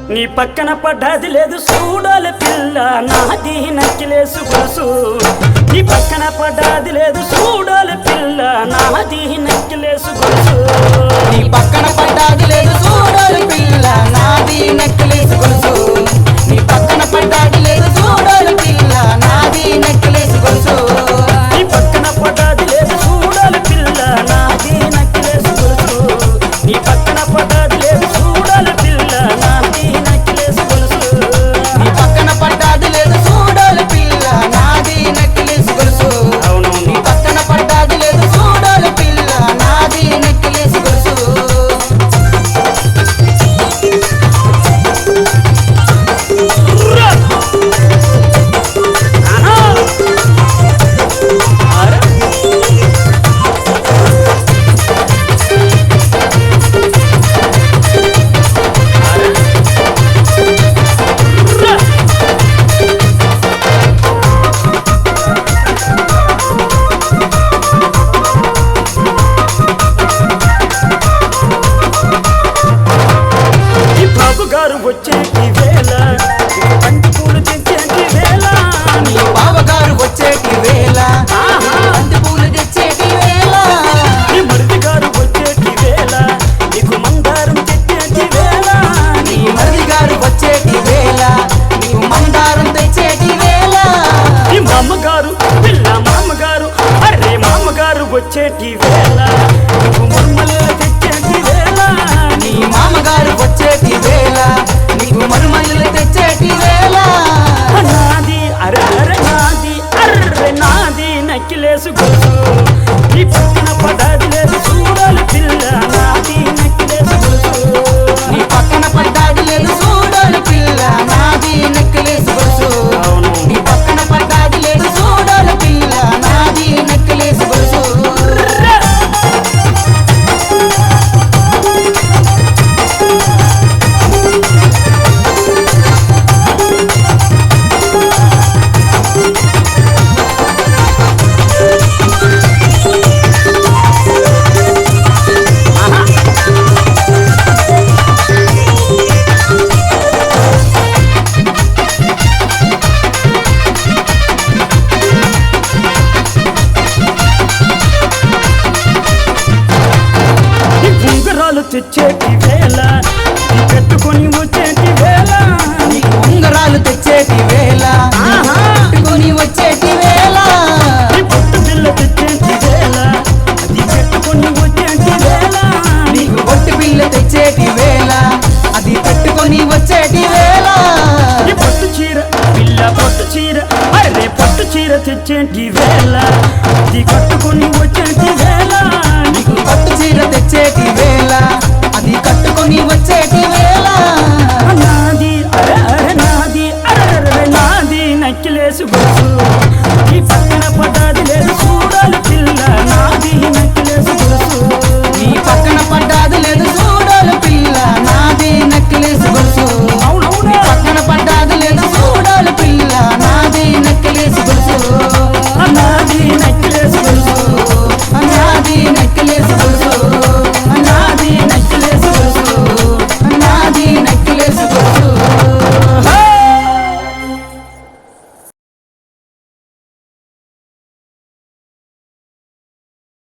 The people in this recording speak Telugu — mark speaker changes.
Speaker 1: నీ పక్కన పడ్డది లేదు చూడాలి పిల్ల నాది నక్కిలేసు గొలుసు నీ పక్కన పడ్డది లేదు చూడాలి పిల్ల నాది నక్కిలేసు గొలుసు
Speaker 2: నీ పక్కన పడ్డది లేదు చూడాలి పిల్ల నాది నక్కిలేసు గొలుసు నీ పక్కన పడ్డది లేదు చూడాలి పిల్ల నాది నక్కిలేసు గొలుసు
Speaker 1: నీ పక్కన పడ్డది లేదు చూడాలి పిల్ల నాది నక్కిలేసు గొలుసు నీ పక్కన పడ్డది లేదు చూడాలి పిల్ల నాది నక్కిలేసు గొలుసు
Speaker 2: నీ పక్కన పడ్డది లేదు చూడాలి పిల్ల నాది నక్కిలేసు గొలుసు
Speaker 1: అవును
Speaker 2: నీ పక్కన పడ్డది లేదు చూడాలి పిల్ల నాది నక్కిలేసు గొలుసు
Speaker 1: వచ్చేటి వేళ బంతి పూలు తెచ్చేటి వేళ
Speaker 2: నీ బావగారు వచ్చేటి వేళ బంతి పూలు తెచ్చేటి వేళ
Speaker 1: నీ మరిది గారు వచ్చేటి వేళ నీకు మందారం తెచ్చేటి వేళ
Speaker 2: నీ మరిది గారు వచ్చేటి వేళ నీకు మందారం తెచ్చేటి వేళ
Speaker 1: నీ మామగారు పిల్ల మామగారు అరే మామగారు వచ్చేటి వేళ నీకు మర్మల తెచ్చేటి వేళ
Speaker 2: నీ మామగారు వచ్చేటి వేళ నీకు మరుమల్లు తెచ్చేటి వేళ
Speaker 1: నాది అరే అరే నాది అర్రె నాది నక్కిలేసు గొలుసు నీ పక్కన పడ్డది లేదు చూడాలి పిల్ల నాది నక్కిలేసు గొలుసు
Speaker 2: నీ పక్కన పడ్డాది లేదు చూడాలి పిల్ల నాది నెక్కిలేసు గొలుసు
Speaker 1: అవును
Speaker 2: నీ పక్కన పడ్డాది లేదు చూడాలి పిల్ల నాది నెక్కిలేసు గొలుసు
Speaker 1: నీ ఉంగరాలు తెచ్చేటి వేళ నీ పెట్టుకొని వచ్చేటి వేళ
Speaker 2: నీకు ఉంగరాలు తెచ్చేటి వేళ పెట్టుకొని వచ్చేటి వేళ
Speaker 1: నీ పొట్టు పిల్ల తెచ్చేటి వేళ అది పెట్టుకొని వచ్చేటి వేళ
Speaker 2: నీకు ఒట్టి బిల్ల తెచ్చేటి వేళ అది పెట్టుకొని వచ్చేటి వేళ
Speaker 1: నీ పట్టు చీర పిల్ల పట్టు చీర అరే పట్టు చీర తెచ్చేటి వేళ అది కట్టుకొని వచ్చేటి వేళ
Speaker 2: నీకు పట్టు చీర తెచ్చేటి వేళ అది కట్టుకొని వచ్చేటి వేళ
Speaker 1: నాది అరే అరే నాది అరే నాది నక్కిలేసు గొలుసు నీ పక్కన పడ్డది లేదు చూడాలి పిల్ల నాది